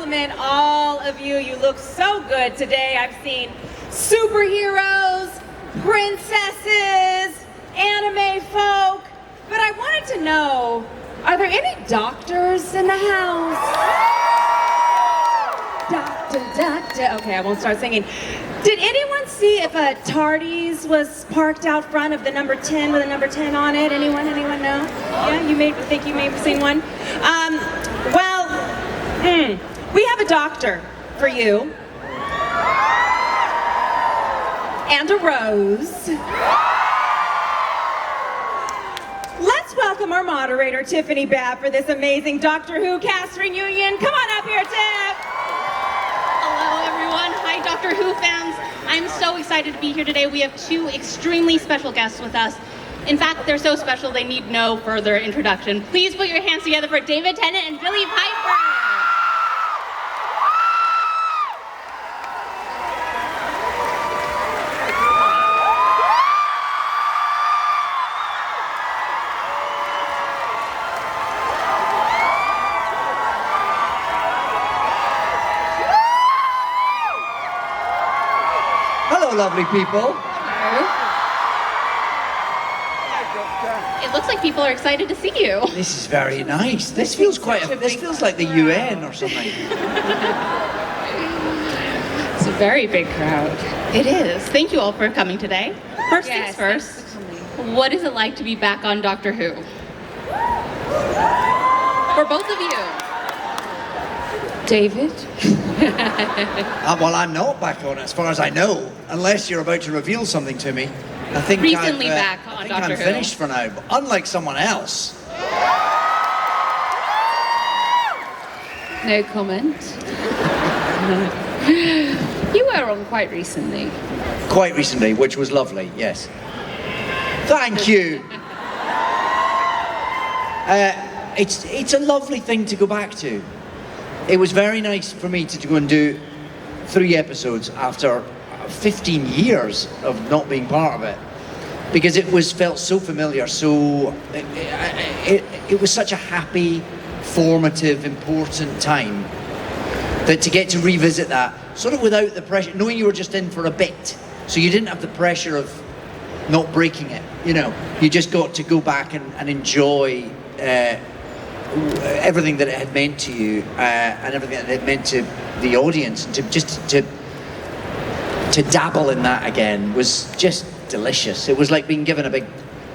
compliment all of you. You look so good today. I've seen superheroes, princesses, anime folk, but I wanted to know, are there any doctors in the house? Doctor. Okay, I won't start singing. Did anyone see if a TARDIS was parked out front of the number 10 with a number 10 on it? Anyone know? Yeah, you may have seen one. We have a doctor for you. And a rose. Let's welcome our moderator, Tiffany Babb, for this amazing Doctor Who cast reunion. Come on up here, Tiff. Hello, everyone. Hi, Doctor Who fans. I'm so excited to be here today. We have two extremely special guests with us. In fact, they're so special they need no further introduction. Please put your hands together for David Tennant and Billie Piper. Lovely people. It looks like people are excited to see you. This is very nice. This feels this feels like the UN or something. It's a very big crowd. It is. Thank you all for coming today. First things first, what is it like to be back on Doctor Who? For both of you. David? Well, I'm not back on it, as far as I know, unless you're about to reveal something to me. I think recently back on I think Doctor I'm Who. finished for now, but unlike someone else. No comment. You were on quite recently. Quite recently, which was lovely, yes. Thank you. It's a lovely thing to go back to. It was very nice for me to go and do 3 episodes after 15 years of not being part of it, because it felt so familiar. So it was such a happy, formative, important time that to get to revisit that sort of without the pressure, knowing you were just in for a bit, so you didn't have the pressure of not breaking it. You just got to go back and enjoy everything that it had meant to you, and everything that it meant to the audience, and to dabble in that again was just delicious. It was like being given a big,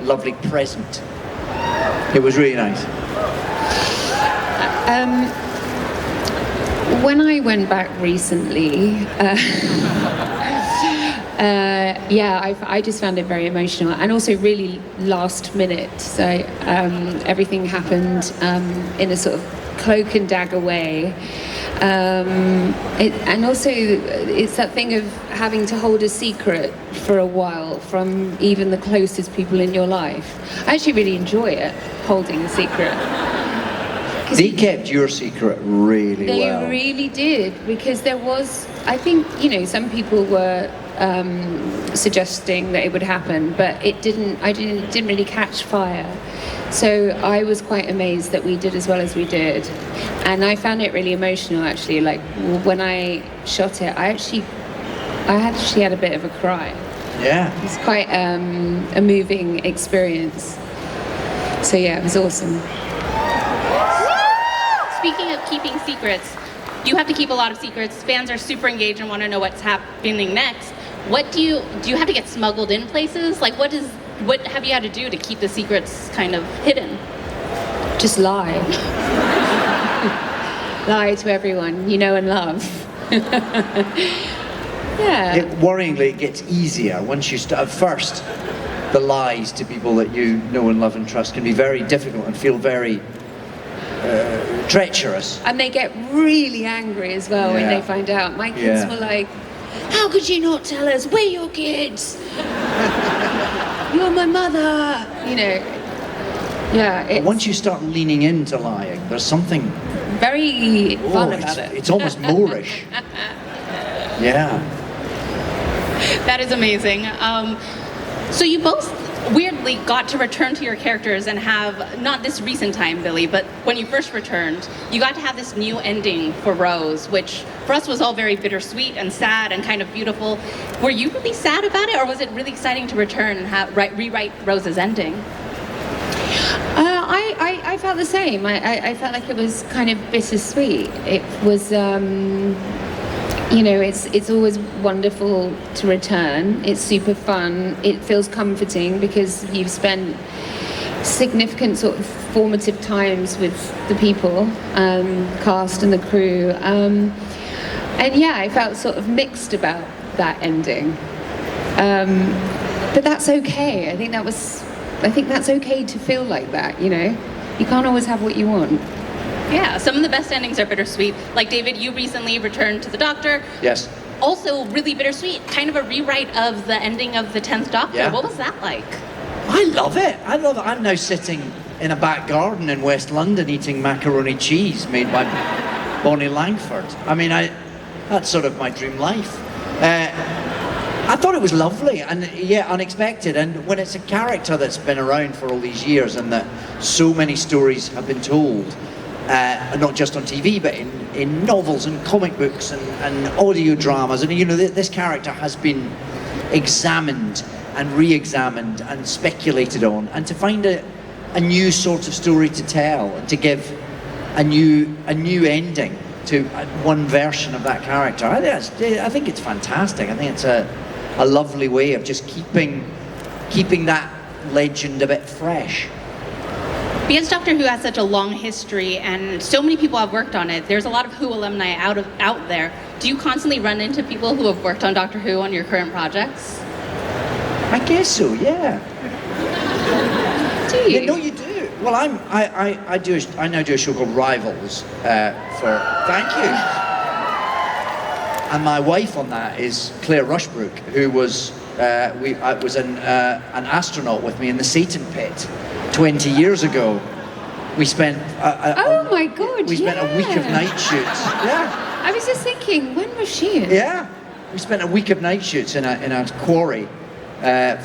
lovely present. It was really nice. When I went back recently, I just found it very emotional and also really last minute. So everything happened in a sort of cloak and dagger way. And also it's that thing of having to hold a secret for a while from even the closest people in your life. I actually really enjoy it, holding a secret. They kept your secret really well. They really did, because there was, I think, some people were suggesting that it would happen, but it didn't. I didn't really catch fire. So I was quite amazed that we did as well as we did, and I found it really emotional. Actually, like when I shot it, I actually had a bit of a cry. Yeah, it's quite a moving experience. So yeah, it was awesome. Speaking of keeping secrets, you have to keep a lot of secrets. Fans are super engaged and want to know what's happening next. What do you have to get smuggled in places? Like what have you had to do to keep the secrets kind of hidden? Just lie. Lie to everyone you know and love. Yeah. Worryingly, it gets easier once you start. At first, the lies to people that you know and love and trust can be very difficult and feel very treacherous. And they get really angry as well when they find out. My kids were like, "How could you not tell us? We're your kids. You're my mother." Yeah. Once you start leaning into lying, there's something very fun about it. It's almost Moorish. Yeah. That is amazing. So you both weirdly got to return to your characters and have, not this recent time, Billie, but when you first returned, you got to have this new ending for Rose, which for us was all very bittersweet and sad and kind of beautiful. Were you really sad about it, or was it really exciting to return and rewrite Rose's ending? I felt the same. I felt like it was kind of bittersweet. It was, it's always wonderful to return. It's super fun. It feels comforting because you've spent significant sort of formative times with the people, cast and the crew. And yeah, I felt sort of mixed about that ending. But that's okay. I think that's okay to feel like that, You can't always have what you want. Yeah, some of the best endings are bittersweet. Like David, you recently returned to the Doctor. Yes. Also really bittersweet, kind of a rewrite of the ending of the 10th Doctor. Yeah. What was that like? I love it. I'm now sitting in a back garden in West London eating macaroni cheese made by Bonnie Langford. I mean, that's sort of my dream life. I thought it was lovely and unexpected. And when it's a character that's been around for all these years and that so many stories have been told, not just on TV, but in novels and comic books and audio dramas, and this character has been examined and re-examined and speculated on, and to find a new sort of story to tell and to give a new ending to one version of that character, I think it's fantastic. I think it's a lovely way of just keeping that legend a bit fresh. Because Doctor Who has such a long history and so many people have worked on it, there's a lot of Who alumni out there. Do you constantly run into people who have worked on Doctor Who on your current projects? I guess so, yeah. Do you? Yeah, no, you do. Well, I now do a show called Rivals thank you. And my wife on that is Claire Rushbrook, who was an astronaut with me in the Satan Pit 20 years ago. We spent Oh my God! We spent a week of night shoots. Yeah. I was just thinking, when was she in? Yeah. We spent a week of night shoots in a quarry,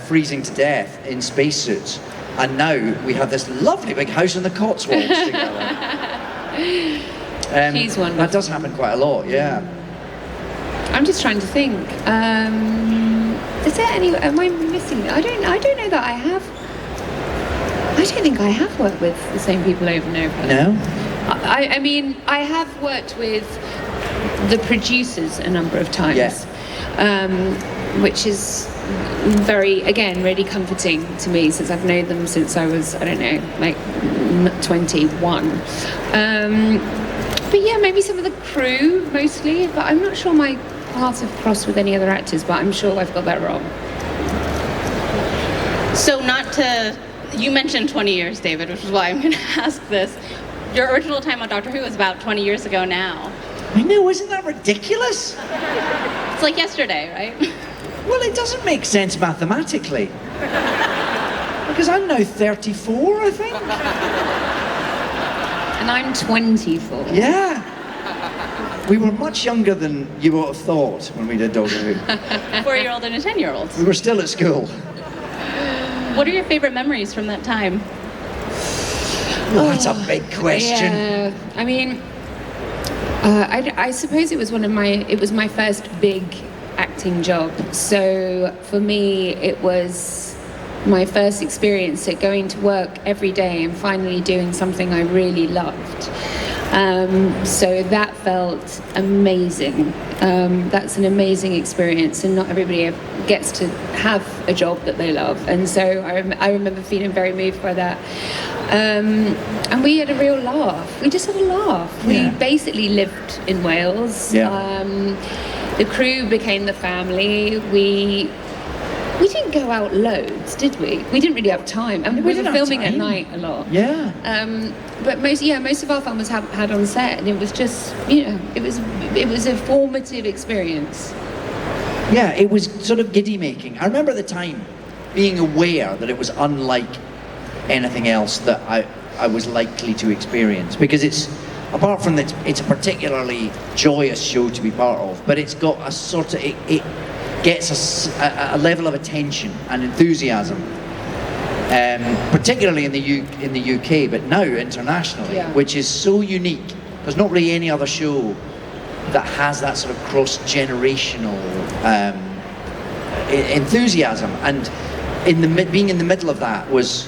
freezing to death in spacesuits, and now we have this lovely big house in the Cotswolds together. She's wonderful. That does happen quite a lot. Yeah. I'm just trying to think. Is there any? Am I missing? I don't know that I have. I don't think I have worked with the same people over and over. No. I mean, I have worked with the producers a number of times, Yes. Which is really comforting to me since I've known them since I was, I don't know, like 21. But yeah, maybe some of the crew mostly, but I'm not sure my paths have crossed with any other actors, but I'm sure I've got that wrong. So you mentioned 20 years, David, which is why I'm going to ask this. Your original time on Doctor Who was about 20 years ago now. I know, isn't that ridiculous? It's like yesterday, right? Well, it doesn't make sense mathematically. Because I'm now 34, I think. And I'm 24. Yeah. We were much younger than you would have thought when we did Doctor Who. 4-year-old and a 10-year-old. We were still at school. What are your favorite memories from that time? Well, that's a big question. Yeah, I mean, I suppose it was my first big acting job. So for me, it was my first experience at going to work every day and finally doing something I really loved. So that felt amazing. That's an amazing experience, and not everybody gets to have a job that they love. And so I remember feeling very moved by that. And we had a real laugh. We just had a laugh. Yeah. We basically lived in Wales. Yeah. The crew became the family. We didn't go out loads, did we? We didn't really have time. And we were didn't have filming at time. night a lot. Yeah. But most of our fun was had on set, and it was just, it was a formative experience. Yeah, it was sort of giddy making. I remember at the time being aware that it was unlike anything else that I was likely to experience, because apart from that, it's a particularly joyous show to be part of, but it's got a sort of, it gets a level of attention and enthusiasm particularly in the UK, but now internationally, Yeah. which is so unique. There's not really any other show that has that sort of cross-generational enthusiasm, and being in the middle of that was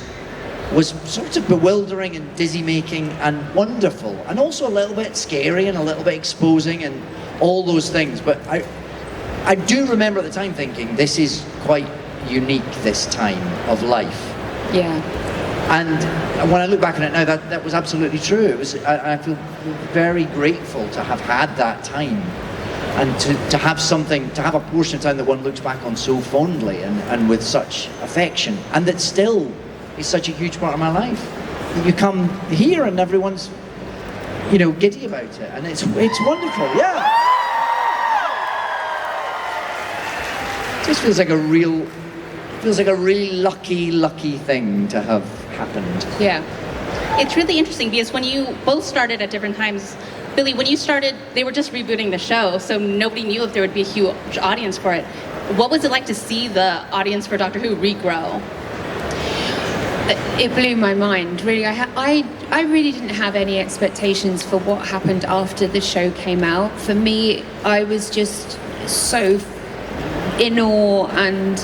sort of bewildering and dizzy-making and wonderful, and also a little bit scary and a little bit exposing and all those things. But I do remember at the time thinking, this is quite unique, this time of life. Yeah. And when I look back on it now, that was absolutely true. It was. I feel very grateful to have had that time, and to have something, to have a portion of time that one looks back on so fondly and with such affection, and that still is such a huge part of my life. You come here and everyone's, giddy about it, and it's wonderful. Yeah. It just feels like a really lucky thing to have happened. Yeah. It's really interesting because when you both started at different times, Billie, when you started, they were just rebooting the show, so nobody knew if there would be a huge audience for it. What was it like to see the audience for Doctor Who regrow? It blew my mind, really. I really didn't have any expectations for what happened after the show came out. For me, I was just so in awe and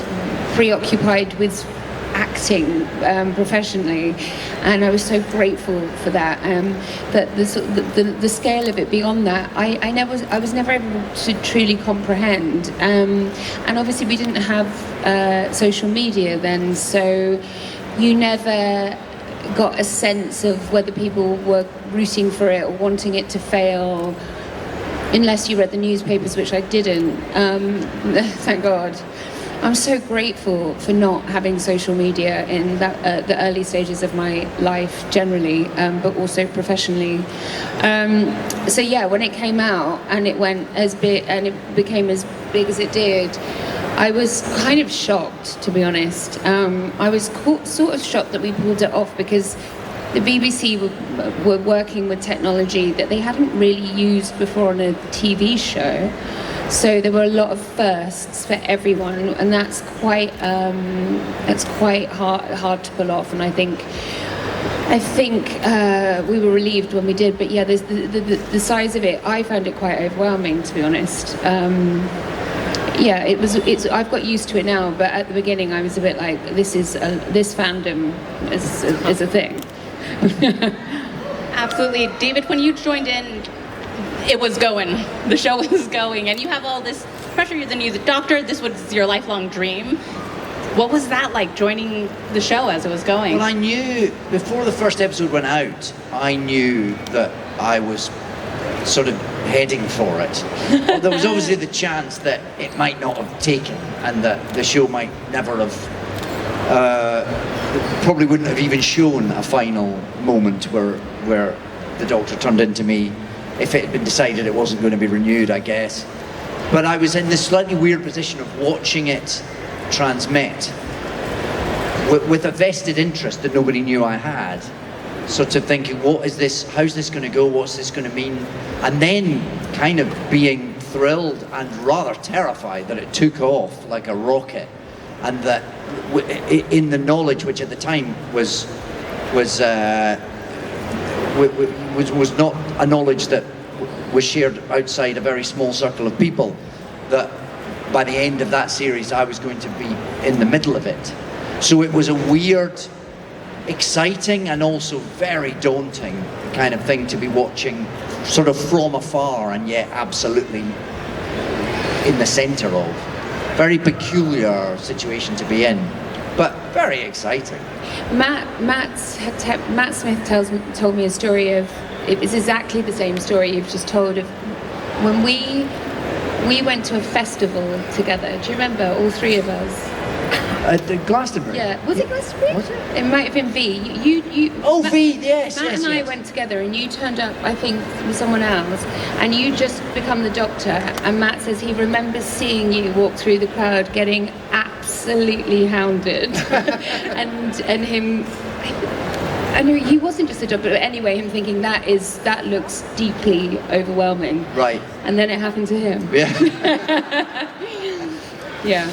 preoccupied with acting professionally, and I was so grateful for that. But the scale of it beyond that, I was never able to truly comprehend. And obviously, we didn't have social media then, so you never got a sense of whether people were rooting for it or wanting it to fail, unless you read the newspapers, which I didn't. Thank God. I'm so grateful for not having social media in the early stages of my life generally, but also professionally. So yeah, when it came out and it went as big and it became as big as it did, I was kind of shocked, to be honest. I was sort of shocked that we pulled it off, because the BBC were working with technology that they hadn't really used before on a TV show. So there were a lot of firsts for everyone, and that's quite hard to pull off. And I think we were relieved when we did. But yeah, the size of it, I found it quite overwhelming, to be honest. Yeah, I've got used to it now, but at the beginning I was a bit like, this fandom is a thing. Absolutely. David, when you joined in, it was going. The show was going, and you have all this pressure. You're the new Doctor. This was your lifelong dream. What was that like, joining the show as it was going? Well, I knew, before the first episode went out, I knew that I was sort of heading for it. There was obviously the chance that it might not have taken, and that the show might never have, probably wouldn't have even shown a final moment where the Doctor turned into me, if it had been decided it wasn't going to be renewed, I guess. But I was in this slightly weird position of watching it transmit with a vested interest that nobody knew I had. Sort of thinking, how's this going to go, what's this going to mean? And then kind of being thrilled and rather terrified that it took off like a rocket, and that in the knowledge, which at the time was not a knowledge that was shared outside a very small circle of people, that by the end of that series I was going to be in the middle of it. So it was a weird, exciting and also very daunting kind of thing to be watching sort of from afar, and yet absolutely in the centre of. Very peculiar situation to be in, but very exciting. Matt Smith told me a story of, it's exactly the same story you've just told, of when we went to a festival together. Do you remember, all three of us? The Glastonbury. Yeah, was it Glastonbury? Was it? It might have been V. You V, yes. Matt and I went together, and you turned up, I think, with someone else, and you just become the Doctor. And Matt says he remembers seeing you walk through the crowd, getting absolutely hounded, and him. I know he wasn't just a Doctor, but anyway, him thinking that looks deeply overwhelming. Right. And then it happened to him. Yeah. Yeah.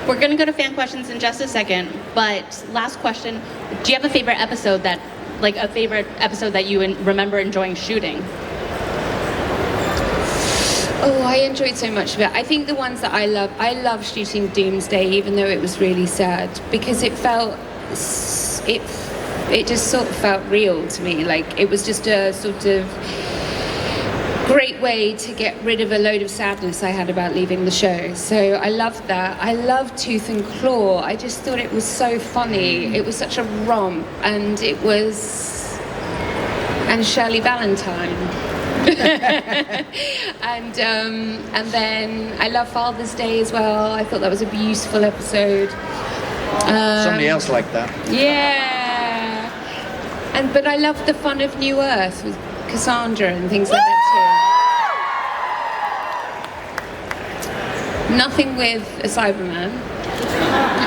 We're gonna go to fan questions in just a second, but last question, do you have a favorite episode that you remember enjoying shooting? Oh, I enjoyed so much of it. I think the ones that I love shooting Doomsday, even though it was really sad, because it just sort of felt real to me. Like, it was just a sort of great way to get rid of a load of sadness I had about leaving the show. So I loved that. I loved Tooth and Claw. I just thought it was so funny. It was such a romp, and Shirley Valentine. and then I love Father's Day as well. I thought that was a beautiful episode. Somebody else liked that. Yeah. But I love the fun of New Earth with Cassandra and things like that too. Nothing with a Cyberman.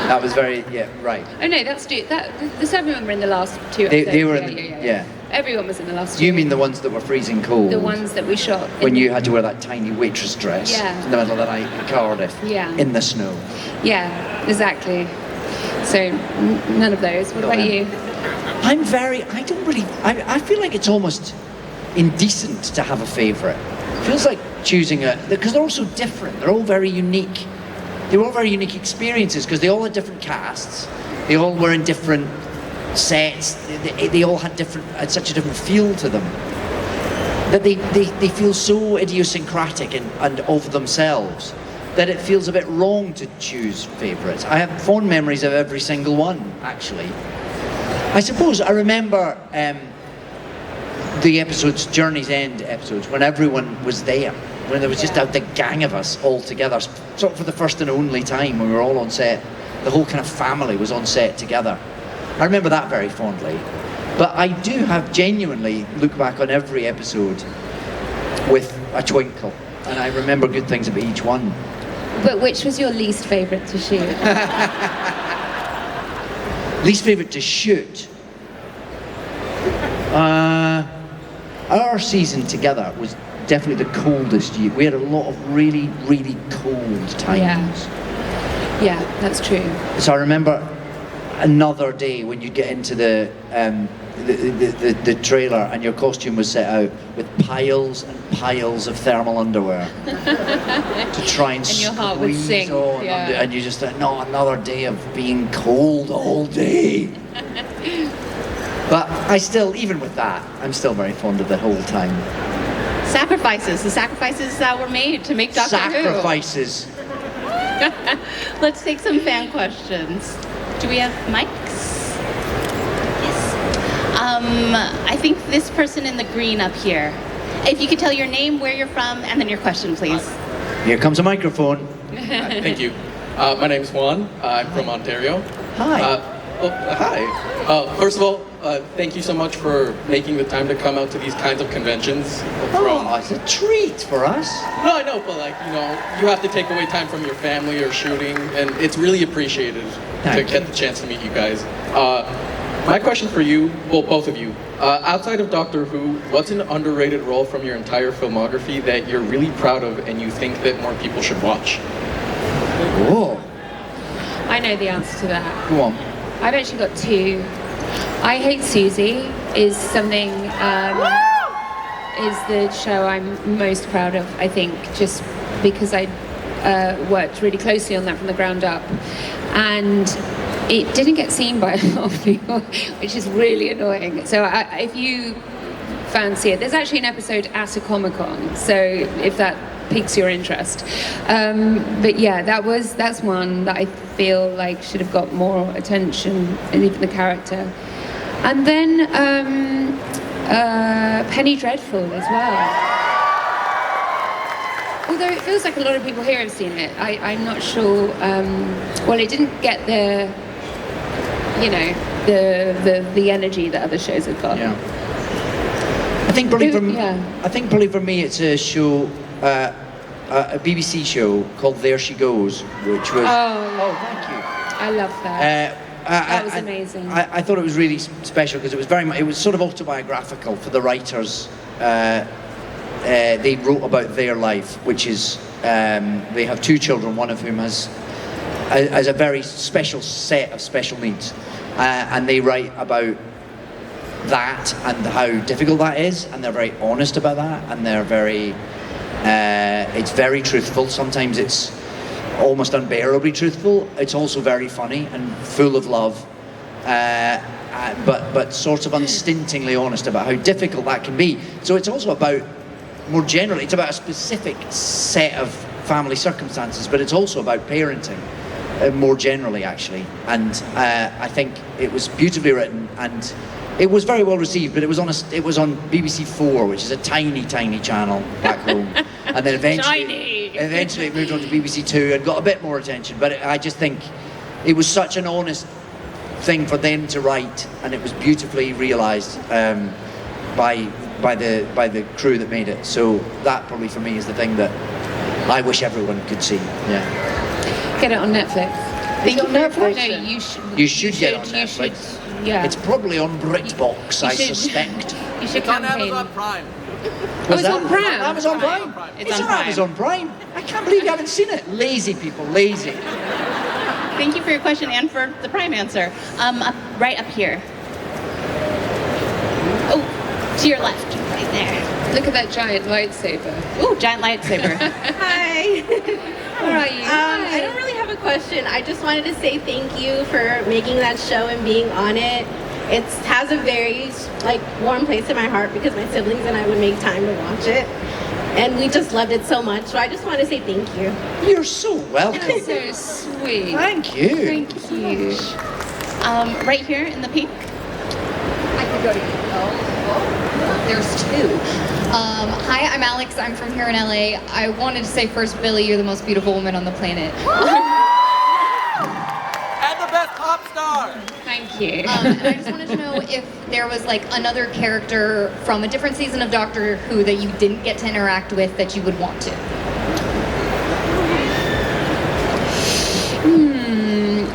That was very, right. Oh no, the Cybermen were in the last two episodes. They were in yeah. Everyone was in the last two. You mean the ones that were freezing cold? The ones that we shot. When you had to wear that tiny waitress dress in the middle of the night in Cardiff, in the snow. Yeah, exactly. So, none of those. What about you? I feel like it's almost indecent to have a favourite. It feels like choosing because they're all so different. They're all very unique. They were all very unique experiences because they all had different casts. They all were in different sets. They all had such a different feel to them that they feel so idiosyncratic and of themselves that it feels a bit wrong to choose favourites. I have fond memories of every single one, actually. I suppose I remember the episodes, Journey's End episodes, when everyone was there, when there was just the gang of us all together, sort of for the first and only time when we were all on set. The whole kind of family was on set together. I remember that very fondly. But I do have genuinely look back on every episode with a twinkle, and I remember good things about each one. But which was your least favourite to shoot? Least favourite to shoot? Our season together was definitely the coldest year. We had a lot of really, really cold times. Yeah, that's true. So I remember another day when you get into the trailer and your costume was set out with piles and piles of thermal underwear to try and your heart would sink. And you just thought, no, another day of being cold all day. But I still, even with that, I'm still very fond of the whole time. The sacrifices that were made to make Doctor Who. Sacrifices. Let's take some fan questions. Do we have mics? Yes. I think this person in the green up here. If you could tell your name, where you're from, and then your question, please. Here comes a microphone. Thank you. My name's Juan. I'm from Ontario. Hi. Hi. First of all, thank you so much for making the time to come out to these kinds of conventions. It's a treat for us. No, I know, but you have to take away time from your family or shooting, and it's really appreciated to get the chance to meet you guys. My question for you, well, both of you, outside of Doctor Who, what's an underrated role from your entire filmography that you're really proud of and you think that more people should watch? Oh. I know the answer to that. Go on. I've actually got two. I Hate Susie is something, is the show I'm most proud of, I think, just because I worked really closely on that from the ground up. And it didn't get seen by a lot of people, which is really annoying. So if you fancy it, there's actually an episode at a Comic-Con, so if that piques your interest. But yeah, that's one that I feel like should have got more attention, and even the character. And then Penny Dreadful as well. Although it feels like a lot of people here have seen it, I'm not sure. Well, it didn't get the energy that other shows have got. Yeah. I think probably for me it's a show, a BBC show called There She Goes, which was. Oh, thank you. I love that. That was amazing. I thought it was really special because it was it was sort of autobiographical for the writers. They wrote about their life, which is they have two children, one of whom has as a very special set of special needs, and they write about that and how difficult that is, and they're very honest about that, and they're very it's very truthful. Sometimes it's almost unbearably truthful. It's also very funny and full of love, but sort of unstintingly honest about how difficult that can be. So it's also about, more generally, it's about a specific set of family circumstances, but it's also about parenting, more generally, actually. And I think it was beautifully written, and it was very well received. But it was on BBC 4, which is a tiny channel back home, and then eventually it moved on to BBC 2 and got a bit more attention. But I just think it was such an honest thing for them to write, and it was beautifully realised by the crew that made it. So that probably for me is the thing that I wish everyone could see. Yeah. Get it on Netflix. It's on Netflix? No, You should get it on Netflix. Yeah. It's probably on BritBox, I suspect. You should It's on campaign. Amazon Prime. Was it's on Prime. Amazon Prime? It's It's on on Prime. Amazon Prime. I can't believe you haven't seen it. Lazy people, lazy. Thank you for your question and for the prime answer. Right up here. Oh, to your left, right there. Look at that giant lightsaber. Ooh, giant lightsaber. Hi. Where are you? I don't really have a question. I just wanted to say thank you for making that show and being on it. It has a very warm place in my heart because my siblings and I would make time to watch it. And we just loved it so much. So I just want to say thank you. You're so welcome. So sweet. Thank you. Thank you. Right here in the pink. I could go to there's two. Hi, I'm Alex. I'm from here in LA. I wanted to say first, Billie, you're the most beautiful woman on the planet. And the best pop star. Thank you. And I just wanted to know if there was another character from a different season of Doctor Who that you didn't get to interact with that you would want to.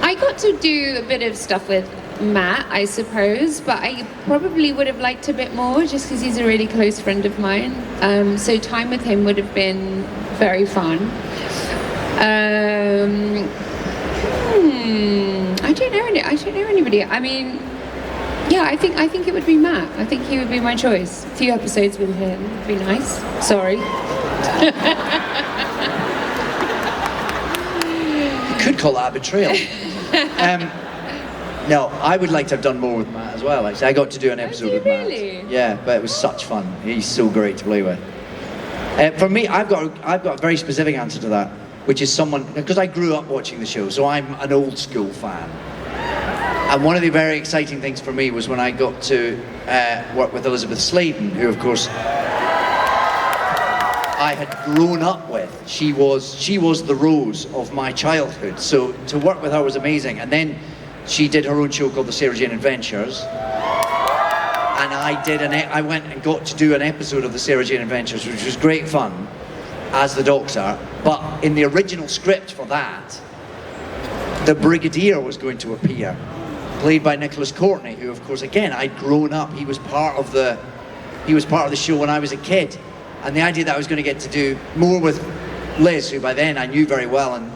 I got to do a bit of stuff with Matt, I suppose, but I probably would have liked a bit more just because he's a really close friend of mine. So time with him would have been very fun. I don't know anybody. I mean, yeah, I think it would be Matt. I think he would be my choice. A few episodes with him would be nice. Sorry. You could call that a betrayal. No, I would like to have done more with Matt as well. Actually, I got to do an episode with Matt. Really? Yeah, but it was such fun. He's so great to play with. For me, I've got a very specific answer to that, which is someone, because I grew up watching the show, so I'm an old school fan. And one of the very exciting things for me was when I got to work with Elizabeth Sladen, who of course I had grown up with. She was the Rose of my childhood. So to work with her was amazing. And then she did her own show called The Sarah Jane Adventures. And I went and got to do an episode of The Sarah Jane Adventures, which was great fun, as the Doctor. But in the original script for that, the Brigadier was going to appear, played by Nicholas Courtney, who of course, again, I'd grown up. He was part of the show when I was a kid. And the idea that I was going to get to do more with Liz, who by then I knew very well, and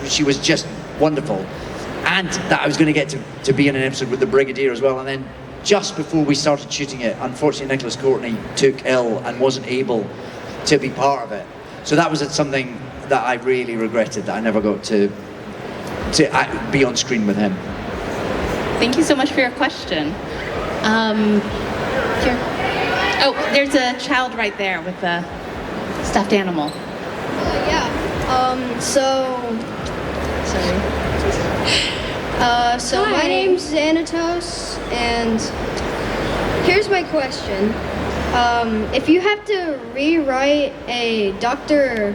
she was just wonderful. And that I was going to get to be in an episode with the Brigadier as well. And then just before we started shooting it, unfortunately Nicholas Courtney took ill and wasn't able to be part of it. So that was something that I really regretted, that I never got to be on screen with him. Thank you so much for your question. Here. Oh, there's a child right there with a stuffed animal. So my name's Xanatos, and here's my question. If you have to rewrite a Doctor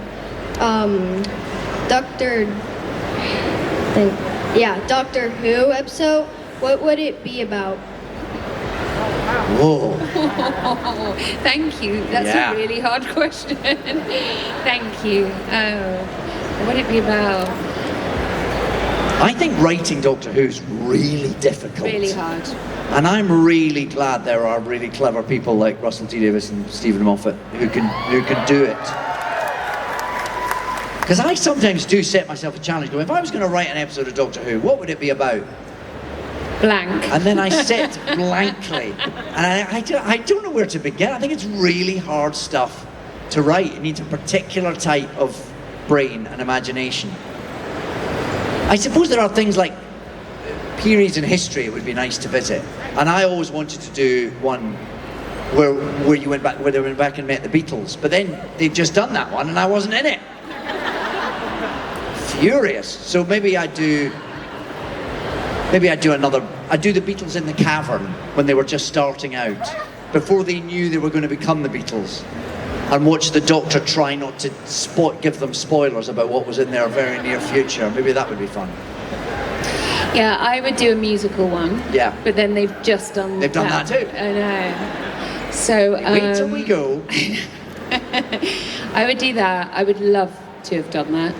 Who episode, what would it be about? Whoa. Thank you. That's Yeah. a really hard question. Thank you. What would it be about? I think writing Doctor Who's really difficult. Really hard. And I'm really glad there are really clever people like Russell T Davies and Stephen Moffat who can do it. Because I sometimes do set myself a challenge. Go, if I was going to write an episode of Doctor Who, what would it be about? Blank. And then I sit blankly. And I don't know where to begin. I think it's really hard stuff to write. It needs a particular type of brain and imagination. I suppose there are things like periods in history it would be nice to visit. And I always wanted to do one where you went back, where they went back and met the Beatles. But then they'd just done that one and I wasn't in it. Furious. So maybe I'd do the Beatles in the cavern when they were just starting out, before they knew they were going to become the Beatles, and watch the Doctor try not to give them spoilers about what was in their very near future. Maybe that would be fun. Yeah, I would do a musical one. Yeah. But then they've just done They've done that too. I know. So wait till we go. I would do that. I would love to have done that.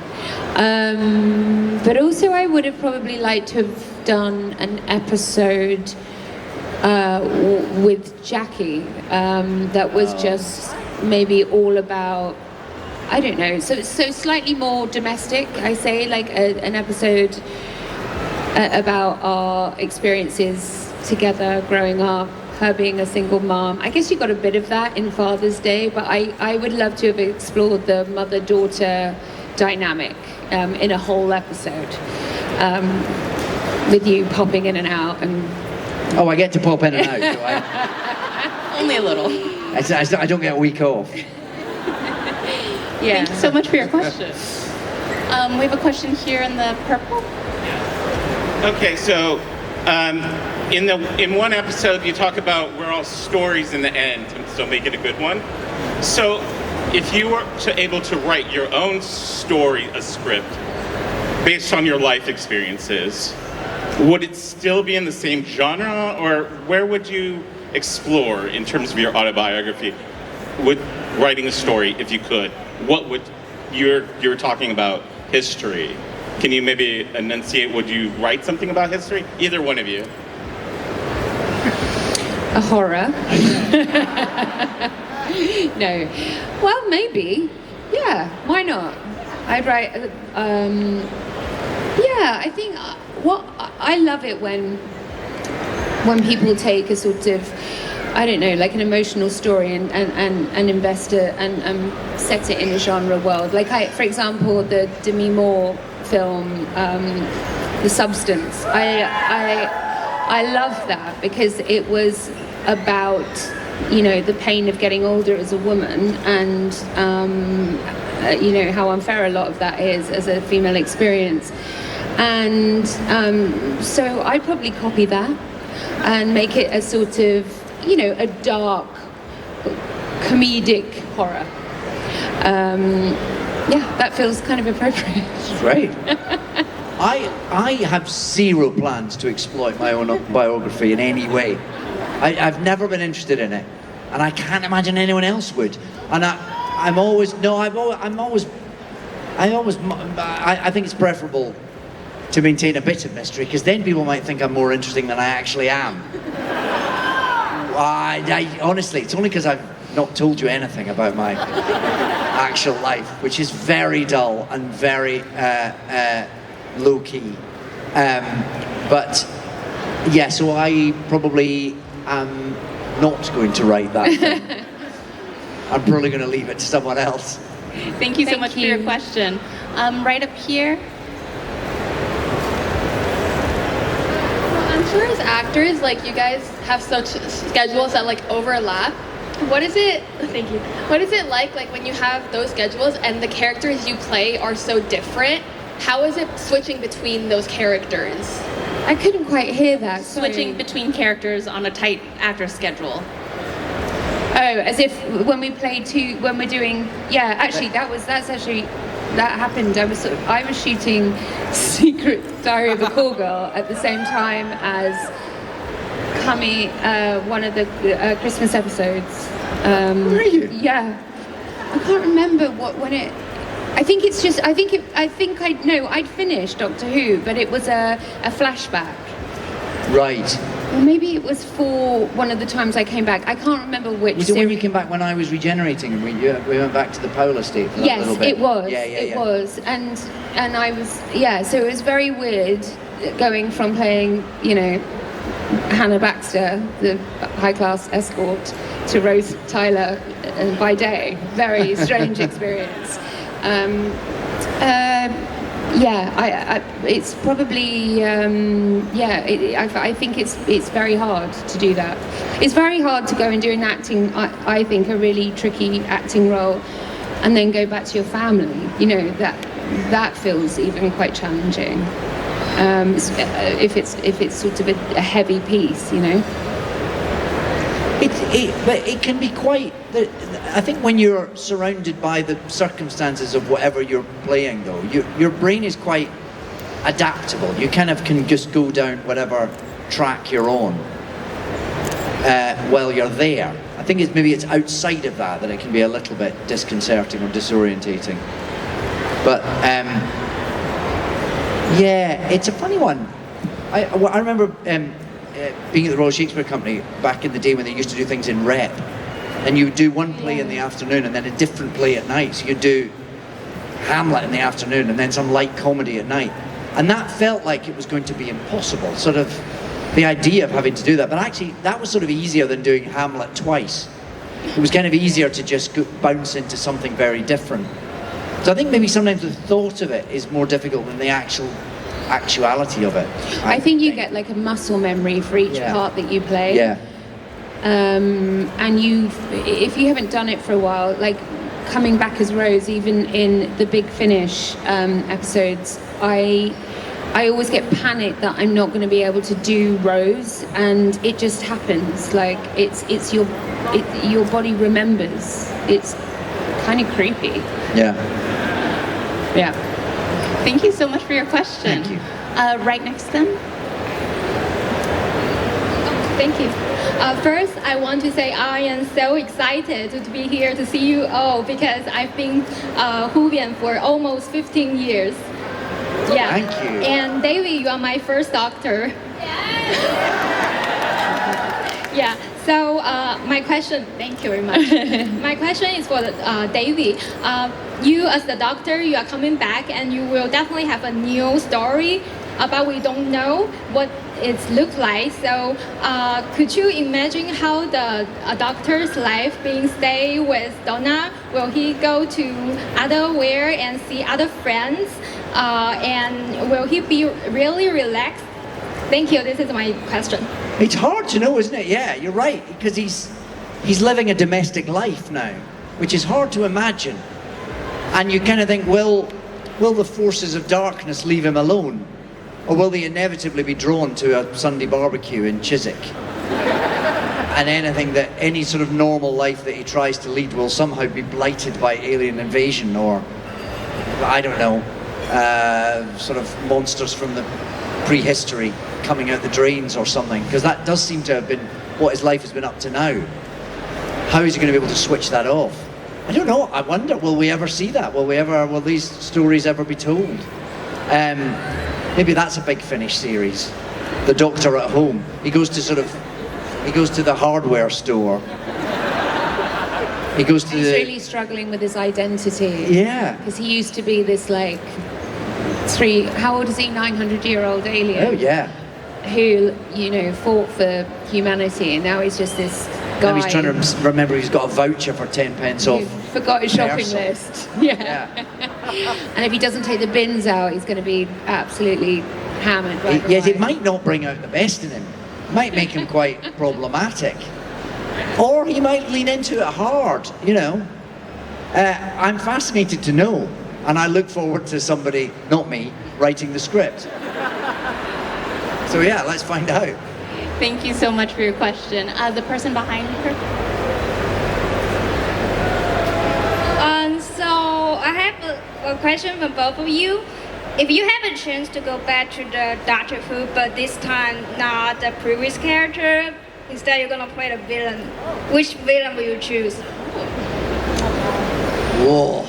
But also I would have probably liked to have done an episode with Jackie that was just maybe all about, I don't know, so slightly more domestic, I say, like an episode about our experiences together growing up, her being a single mom. I guess you got a bit of that in Father's Day, but I would love to have explored the mother-daughter dynamic in a whole episode, with you popping in and out. And Oh, I get to pop in and out, do I? Only a little. I don't get a week off. yeah. Thank you so much for your question. We have a question here in the purple. Okay, so in one episode you talk about we're all stories in the end, and so make it a good one. So if you were able to write your own story, a script, based on your life experiences, would it still be in the same genre, or where would you explore in terms of your autobiography with writing a story if you could? What would you're talking about history? Can you maybe enunciate, would you write something about history? Either one of you. A horror. No. Well, maybe. Yeah, why not? I'd write, yeah, I think I love it when people take a sort of, I don't know, like an emotional story and invest it and set it in a genre world. Like for example, the Demi Moore film, The Substance. I love that because it was about, you know, the pain of getting older as a woman and, you know, how unfair a lot of that is as a female experience. And so I'd probably copy that and make it a sort of, you know, a dark, comedic horror. Yeah, that feels kind of appropriate. Great. I have zero plans to exploit my own biography in any way. I've never been interested in it, and I can't imagine anyone else would. And I think it's preferable to maintain a bit of mystery, because then people might think I'm more interesting than I actually am. Honestly, it's only because I've not told you anything about my actual life, which is very dull and very low-key. But yeah, so I probably am not going to write that thing. I'm probably going to leave it to someone else. Thank you so much for your question. Right up here. I'm sure as actors, like, you guys have such schedules that like overlap. What is it? Thank you. What is it like when you have those schedules and the characters you play are so different? How is it switching between those characters? I couldn't quite hear that. Sorry. Switching between characters on a tight actor schedule. Oh, as if when we play when we're doing, yeah, actually that happened. I was shooting Secret Diary of a Call Girl at the same time as Cummy, one of the Christmas episodes. Were you? Yeah. I can't remember when it. I'd finished Doctor Who, but it was a flashback. Right. Or maybe it was for one of the times I came back. I can't remember which. Was it when you came back when I was regenerating and we went back to the polar state for that Yes, little bit? it was. Yeah. It was, and I was, yeah. So it was very weird going from playing, you know, Hannah Baxter, the high-class escort, to Rose Tyler by day. Very strange experience. It's probably, I think it's very hard to do that. It's very hard to go and do an acting, I think, a really tricky acting role, and then go back to your family. You know, that feels even quite challenging. If it's sort of a heavy piece, you know. But it can be quite. I think when you're surrounded by the circumstances of whatever you're playing, though, your brain is quite adaptable. You kind of can just go down whatever track you're on while you're there. I think it's outside of that it can be a little bit disconcerting or disorientating. But yeah, it's a funny one. I remember being at the Royal Shakespeare Company back in the day when they used to do things in rep, and you would do one play in the afternoon and then a different play at night. So you'd do Hamlet in the afternoon and then some light comedy at night, and that felt like it was going to be impossible. Sort of the idea of having to do that, but actually that was sort of easier than doing Hamlet twice. It was kind of easier to just bounce into something very different. So I think maybe sometimes the thought of it is more difficult than the actuality of it. I think you get like a muscle memory for each part that you play. Yeah. And if you haven't done it for a while, like coming back as Rose, even in the Big Finish episodes, I always get panicked that I'm not going to be able to do Rose, and it just happens. Like it's your body remembers. It's kind of creepy. Yeah. Yeah. Thank you so much for your question. Thank you. Right next to them. Thank you. First, I want to say I am so excited to be here to see you all because I've been Whovian for almost 15 years. Yeah. Thank you. And David, you are my first doctor. Yeah. So my question, thank you very much. My question is for Davey. You as the doctor, you are coming back and you will definitely have a new story about we don't know what it looks like. So could you imagine how a doctor's life being stay with Donna? Will he go to otherwhere and see other friends? And will he be really relaxed? Thank you. This is my question. It's hard to know, isn't it? Yeah, you're right, because he's living a domestic life now, which is hard to imagine. And you kind of think, will the forces of darkness leave him alone? Or will he inevitably be drawn to a Sunday barbecue in Chiswick? And any sort of normal life that he tries to lead will somehow be blighted by alien invasion or, I don't know, sort of monsters from the prehistory coming out the drains or something, because that does seem to have been what his life has been up to now. How is he going to be able to switch that off? I don't know. I wonder, will we ever see that? Will these stories ever be told? Maybe that's a Big Finish series. The Doctor at Home. He goes to the hardware store. He's really struggling with his identity. Yeah. Because he used to be this like how old is he? 900-year-old alien. Oh yeah. Who, you know, fought for humanity, and now he's just this guy. Now he's trying to remember he's got a voucher for 10 pence off. Forgot his shopping Mercer. list. Yeah. And if he doesn't take the bins out, he's going to be absolutely hammered. Yes, it might not bring out the best in him. It might make him quite problematic. Or he might lean into it hard, you know. I'm fascinated to know, and I look forward to somebody, not me, writing the script. So yeah, let's find out. Thank you so much for your question. The person behind her. So I have a question for both of you. If you have a chance to go back to the Doctor Who, but this time not the previous character, instead you're gonna play the villain, which villain will you choose? Whoa.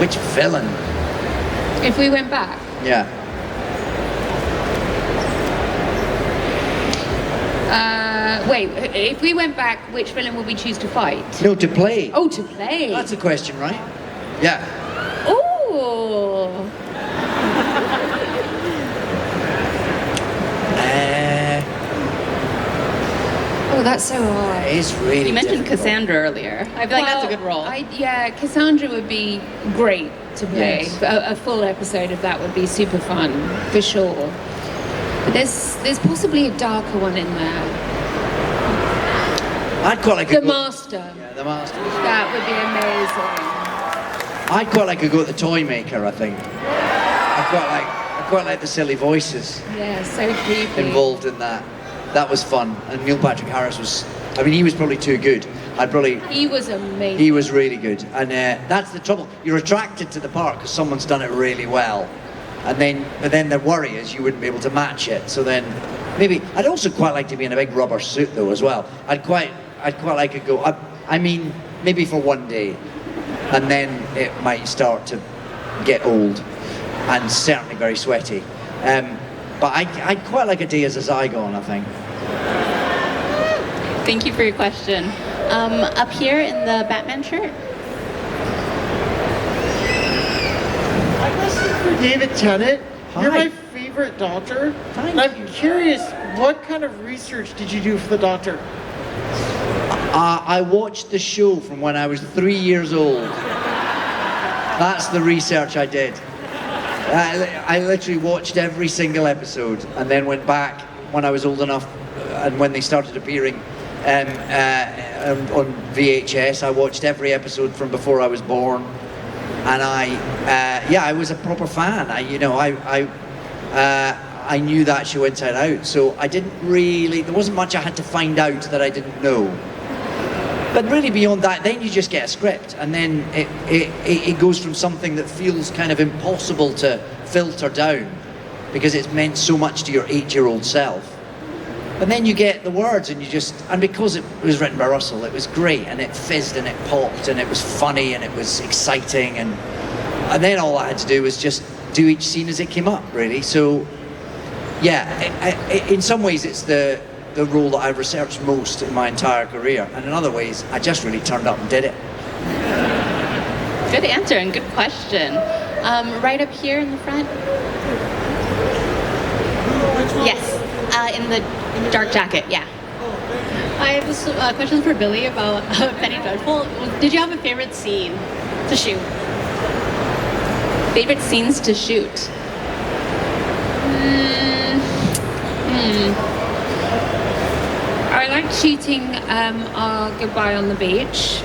Which villain? If we went back. Yeah. Wait, if we went back, which villain would we choose to fight? No, to play. Oh, to play. That's a question, right? Yeah. Oh. Oh, that's so hard. It is really You mentioned difficult. Cassandra earlier. I feel like that's a good role. Yeah, Cassandra would be great to play. Yes. A full episode of that would be super fun, for sure. But there's possibly a darker one in there. I'd quite like The to go... Master. Yeah, the Master. That would be amazing. I'd quite like to go at the Toy Maker, I think. I quite like the silly voices Yeah, so creepy. involved in that. That was fun. And Neil Patrick Harris was... I mean, he was probably too good. He was amazing. He was really good. And that's the trouble. You're attracted to the part because someone's done it really well. But then the worry is you wouldn't be able to match it. So then maybe... I'd also quite like to be in a big rubber suit though as well. I'd quite like to go... I mean, maybe for one day. And then it might start to get old. And certainly very sweaty. But I'd quite like a day as a Zygon, I think. Thank you for your question. Up here in the Batman shirt. My question is for David Tennant. Hi. You're my favorite Doctor. Thank and I'm you. curious, what kind of research did you do for the Doctor? I watched the show from when I was 3 years old. That's the research I did. I literally watched every single episode and then went back when I was old enough and when they started appearing on VHS. I watched every episode from before I was born, and I was a proper fan. I knew that show inside out, so I didn't really. There wasn't much I had to find out that I didn't know. But really beyond that, then you just get a script, and then it goes from something that feels kind of impossible to filter down because it's meant so much to your 8-year-old self. But then you get the words and because it was written by Russell, it was great, and it fizzed and it popped and it was funny and it was exciting, and then all I had to do was just do each scene as it came up, really. So yeah, in some ways it's the role that I've researched most in my entire career, and in other ways I just really turned up and did it. Good answer and good question. Right up here in the front. Yes, in the dark jacket, yeah. I have a question for Billy about Penny Dreadful. Did you have a favorite scene to shoot? Favorite scenes to shoot? I liked shooting our goodbye on the beach.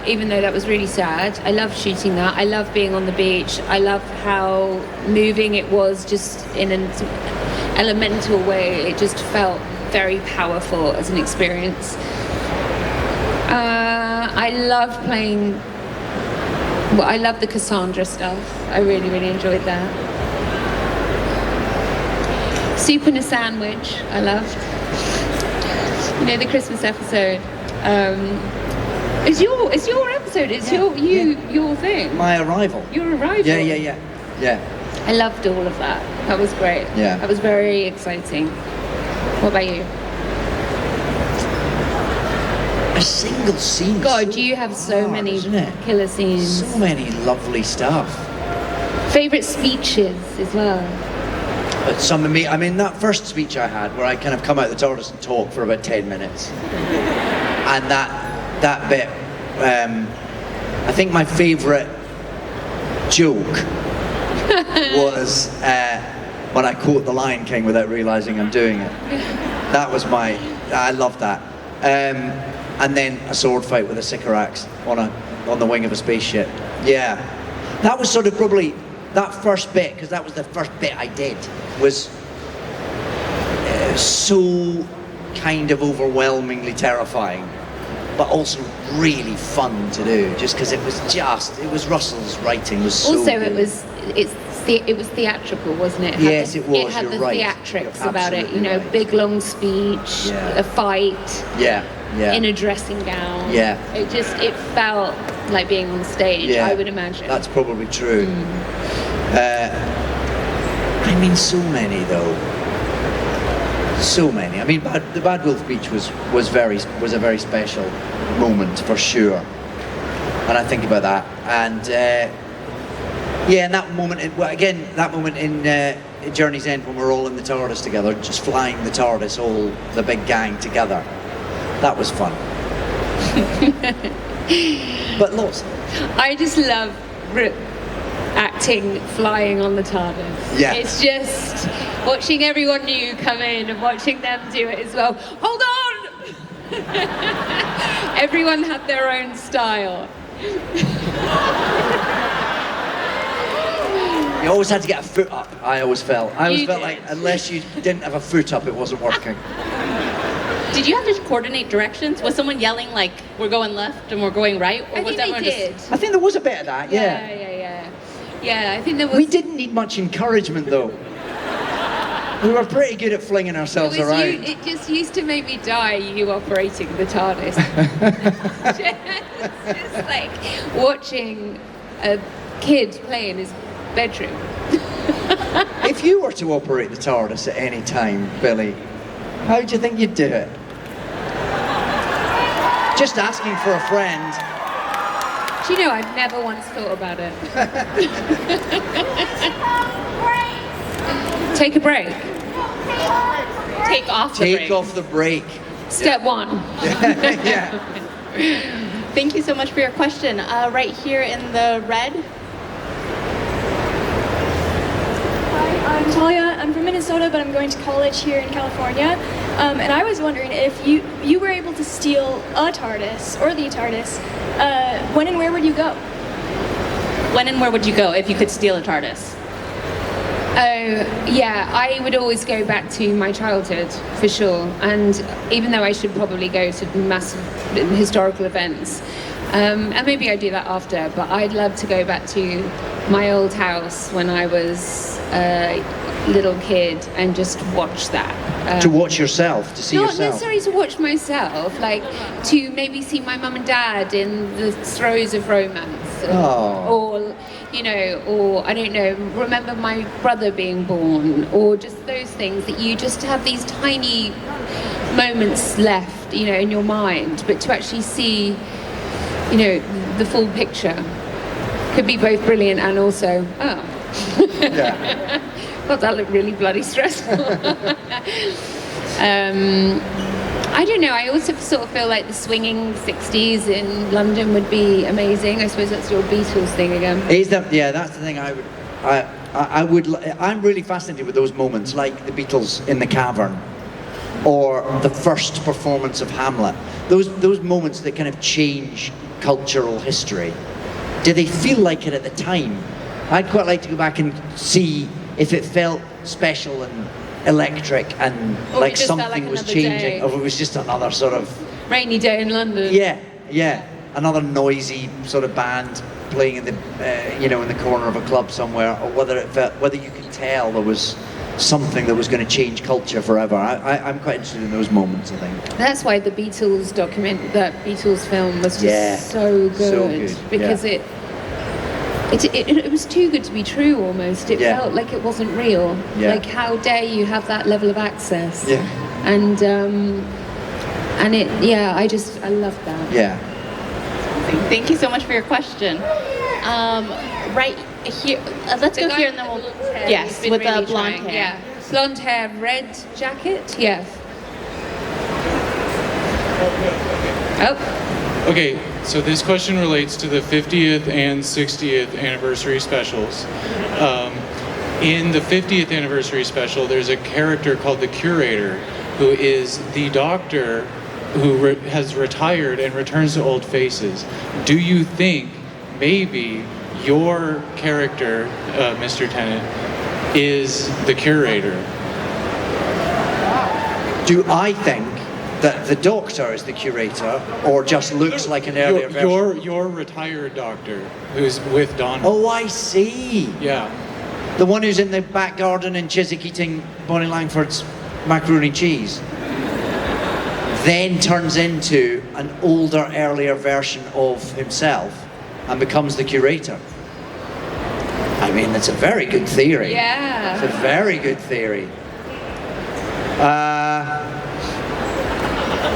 Even though that was really sad, I loved shooting that. I love being on the beach. I love how moving it was, just in an elemental way. It just felt very powerful as an experience. I love playing. Well, I love the Cassandra stuff. I really, really enjoyed that. Soup and a Sandwich, I loved. You know, the Christmas episode. It's your episode. It's your thing. My arrival. Your arrival. Yeah. I loved all of that. That was great. Yeah. That was very exciting. What about you? A single scene. God, you have so many killer scenes. So many lovely stuff. Favorite speeches as well. But some of me, I mean, that first speech I had where I kind of come out the TARDIS and talk for about 10 minutes. And that bit, I think my favorite joke was when I quote The Lion King without realizing I'm doing it. That was I loved that. And then a sword fight with a Sycorax on the wing of a spaceship. Yeah, that was sort of probably that first bit, because that was the first bit I did, was so kind of overwhelmingly terrifying, but also really fun to do, just because it was Russell's writing was so also good. it was theatrical, wasn't it? Yes, it was. It had You're the right. theatrics You're about it. You know, absolutely right. big long speech, Yeah. a fight. Yeah. In a dressing gown. Yeah. It felt like being on stage, Yeah, I would imagine. That's probably true. I mean, so many though. So many. I mean, the Bad Wolf Beach was a very special moment for sure. And I think about that. And yeah, and that moment, that moment in Journey's End when we're all in the TARDIS together, just flying the TARDIS, all the big gang together. That was fun. But lots. I just love acting flying on the TARDIS. Yeah. It's just watching everyone new come in and watching them do it as well. Hold on! Everyone had their own style. You always had to get a foot up, I always felt. I always You felt did. like unless you didn't have a foot up, it wasn't working. Did you have to coordinate directions? Was someone yelling like, we're going left and we're going right? Or I was think they everyone did. just... I think there was a bit of that, yeah. Yeah, I think there was. We didn't need much encouragement though. We were pretty good at flinging ourselves around. It just used to make me die, you operating the TARDIS. just like watching a kid play in his bedroom. If you were to operate the TARDIS at any time, Billy, how do you think you'd do it? Just asking for a friend. Do you know, I've never once thought about it. Take a break. Take off the break. Take off the break. Step one. Yeah. Thank you so much for your question. Right here in the red. Hi, I'm Talia. I'm from Minnesota, but I'm going to college here in California. And I was wondering if you were able to steal a TARDIS or the TARDIS, when and where would you go? When and where would you go if you could steal a TARDIS? Oh, yeah, I would always go back to my childhood, for sure. And even though I should probably go to massive historical events, and maybe I do that after, but I'd love to go back to my old house when I was a little kid and just watch that. To watch yourself, to see Not yourself. necessarily to watch myself, like to maybe see my mum and dad in the throes of romance. Or, you know, or I don't know, remember my brother being born, or just those things that you just have these tiny moments left, you know, in your mind, but to actually see, you know, the full picture could be both brilliant and also, oh. Yeah. God, that looked really bloody stressful. I don't know, I also sort of feel like the swinging 60s in London would be amazing. I suppose that's your Beatles thing again. Yeah, that's the thing I'm really fascinated with those moments, like the Beatles in the cavern, or the first performance of Hamlet. Those moments that kind of change cultural history. Do they feel like it at the time? I'd quite like to go back and see if it felt special and electric and Or like it just felt something like was another changing, day. or if it was just another sort of Rainy day in London. yeah, another noisy sort of band playing in the you know, in the corner of a club somewhere, or whether you could tell there was something that was going to change culture forever. I'm quite interested in those moments, I think. That's why the Beatles that Beatles film was just so good. So good, because yeah. it was too good to be true almost. It Yeah. felt like it wasn't real. Yeah. Like, how dare you have that level of access? Yeah. And I love that. Yeah. Thank you so much for your question. Right here, let's go here and then we'll. Yes, with the blonde hair. Yeah. Blonde hair, red jacket. Yeah. Oh. Okay, so this question relates to the 50th and 60th anniversary specials. In the 50th anniversary special, there's a character called the Curator, who is the doctor who has retired and returns to old faces. Do you think maybe your character, Mr. Tennant, is the Curator? Do I think that the Doctor is the Curator, or just looks like an earlier version? Your retired doctor, who's with Donna. Oh, I see. Yeah. The one who's in the back garden in Chiswick eating Bonnie Langford's macaroni cheese, then turns into an older, earlier version of himself and becomes the Curator. I mean, that's a very good theory. Yeah. It's a very good theory.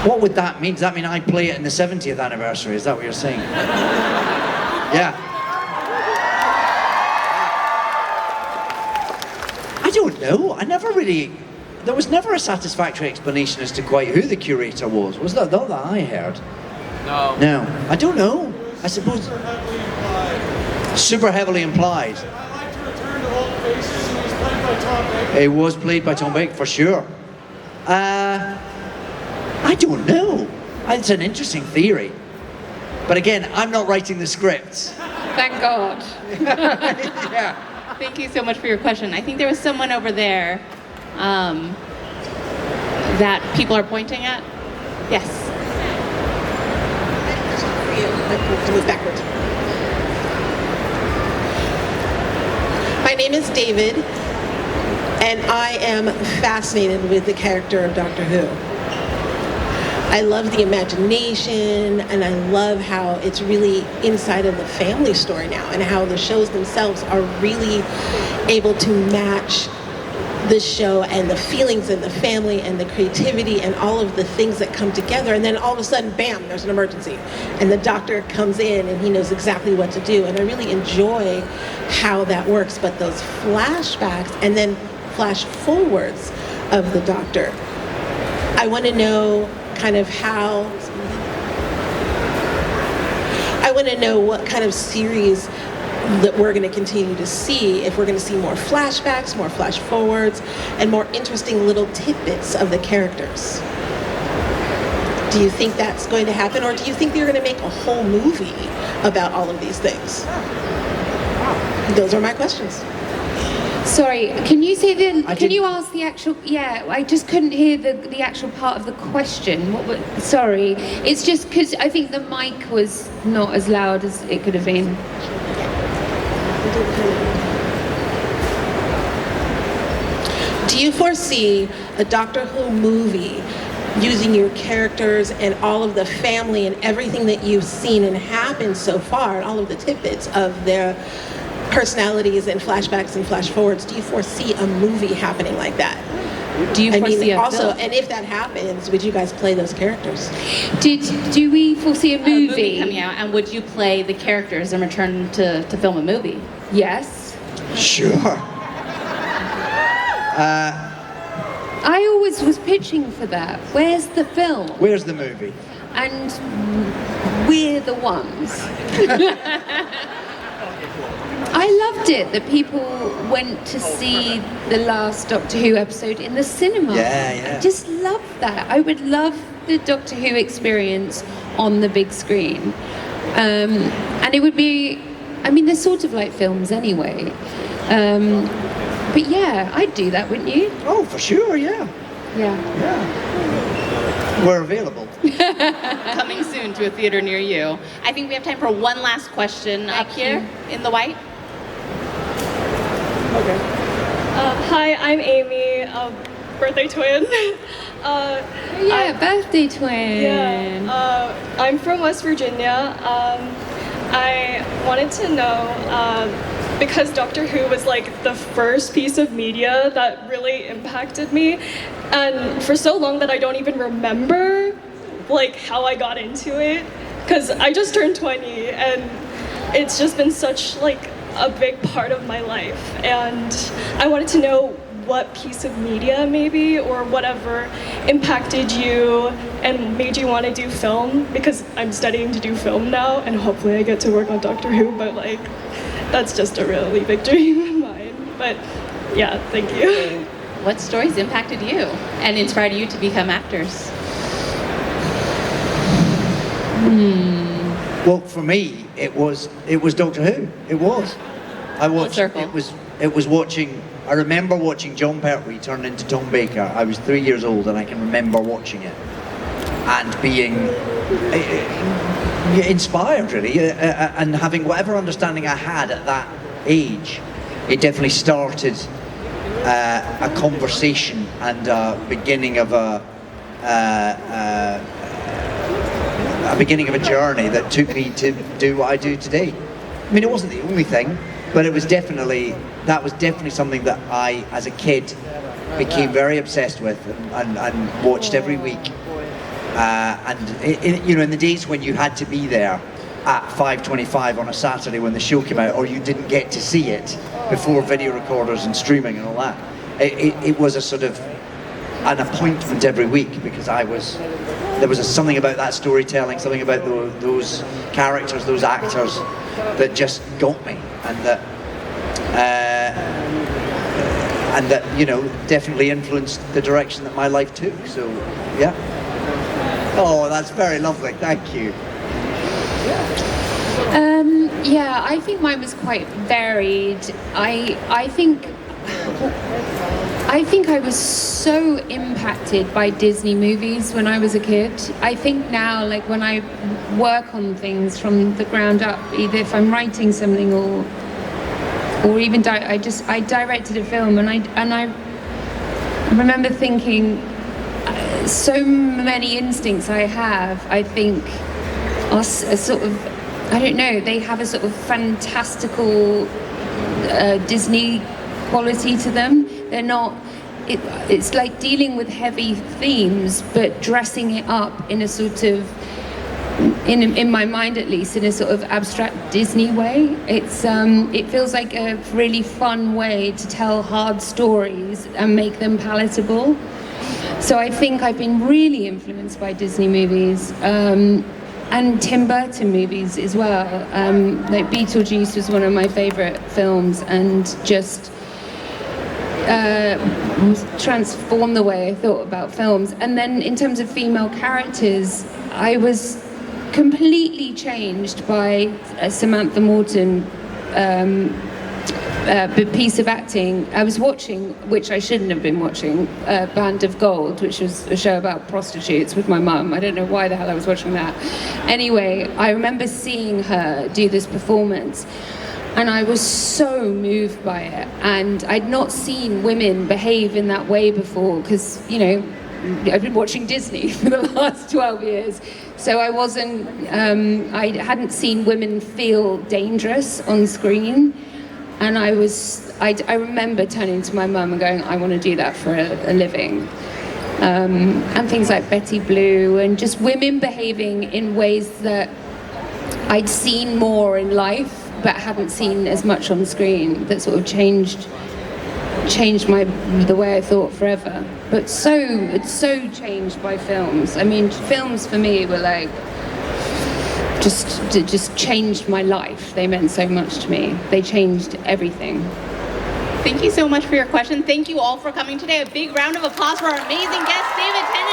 What would that mean? Does that mean I play it in the 70th anniversary? Is that what you're saying? Yeah. I don't know. There was never a satisfactory explanation as to quite who the curator was. Was that that I heard? No. No. I don't know. I suppose. Super heavily implied. It was played by Tom Baker, for sure. I don't know. It's an interesting theory. But again, I'm not writing the scripts. Thank God. Yeah. Thank you so much for your question. I think there was someone over there that people are pointing at. Yes. Move backwards. My name is David, and I am fascinated with the character of Doctor Who. I love the imagination, and I love how it's really inside of the family story now, and how the shows themselves are really able to match the show and the feelings of the family and the creativity and all of the things that come together. And then all of a sudden, bam, there's an emergency. And the doctor comes in and he knows exactly what to do. And I really enjoy how that works. But those flashbacks and then flash forwards of the doctor, I want to know kind of how, I want to know what kind of series that we're going to continue to see, if we're going to see more flashbacks, more flash forwards, and more interesting little tidbits of the characters. Do you think that's going to happen, or do you think they're going to make a whole movie about all of these things? Those are my questions. Sorry, can you say can you ask the actual, yeah, I just couldn't hear the actual part of the question. Sorry, it's just because I think the mic was not as loud as it could have been. Do you foresee a Doctor Who movie using your characters and all of the family and everything that you've seen and happened so far, and all of the tidbits of their personalities and flashbacks and flash forwards? Do you foresee a movie happening like that? Do you foresee a also, film? and if that happens, would you guys play those characters? Do we foresee a movie coming out, and would you play the characters and return to film a movie? Yes. Sure. I always was pitching for that. Where's the film? Where's the movie? And we're the ones. I loved it that people went to see the last Doctor Who episode in the cinema. Yeah. I just love that. I would love the Doctor Who experience on the big screen. And it would be, I mean, they're sort of like films anyway. But yeah, I'd do that, wouldn't you? Oh, for sure, yeah. Yeah. We're available. Coming soon to a theater near you. I think we have time for one last question up here in the white. Okay. Hi, I'm Amy, birthday twin. Birthday twin. Yeah. I'm from West Virginia. I wanted to know, because Doctor Who was like the first piece of media that really impacted me, and for so long that I don't even remember like how I got into it, because I just turned 20 and it's just been such like a big part of my life, and I wanted to know what piece of media maybe or whatever impacted you and made you want to do film, because I'm studying to do film now and hopefully I get to work on Doctor Who, but like that's just a really big dream of mine. But yeah, thank you. What stories impacted you and inspired you to become actors? Well, for me, it was Doctor Who. It was. I watched. It was watching. I remember watching John Pertwee turn into Tom Baker. I was 3 years old, and I can remember watching it and being inspired, really, and having whatever understanding I had at that age. It definitely started a conversation and a beginning of a journey that took me to do what I do today. I mean, it wasn't the only thing, but it was definitely something that I, as a kid, became very obsessed with and watched every week. In the days when you had to be there at 5:25 on a Saturday when the show came out, or you didn't get to see it before video recorders and streaming and all that, it was a sort of an appointment every week, because there was something about that storytelling, something about those characters, those actors, that just got me, and that definitely influenced the direction that my life took. So yeah. Oh, that's very lovely. Thank you. Yeah, I think mine was quite varied. I think I was so impacted by Disney movies when I was a kid. I think now, like when I work on things from the ground up, either if I'm writing something or even I directed a film, and I remember thinking so many instincts I have, I think, are sort of, I don't know, they have a sort of fantastical Disney quality to them. They're not, it's like dealing with heavy themes, but dressing it up in a sort of, in my mind at least, in a sort of abstract Disney way. It feels like a really fun way to tell hard stories and make them palatable. So I think I've been really influenced by Disney movies, and Tim Burton movies as well. Like Beetlejuice was one of my favorite films, and just transformed the way I thought about films. And then in terms of female characters, I was completely changed by Samantha Morton piece of acting. I was watching, which I shouldn't have been watching, Band of Gold, which was a show about prostitutes with my mum. I don't know why the hell I was watching that. Anyway, I remember seeing her do this performance, and I was so moved by it. And I'd not seen women behave in that way before, because, I've been watching Disney for the last 12 years. So I I hadn't seen women feel dangerous on screen. And I remember turning to my mum and going, I want to do that for a living. And things like Betty Blue, and just women behaving in ways that I'd seen more in life, but hadn't seen as much on screen, that sort of changed the way I thought forever. But it's so changed by films. I mean, films for me were like, just changed my life. They meant so much to me. They changed everything. Thank you so much for your question. Thank you all for coming today. A big round of applause for our amazing guest, David Tennant.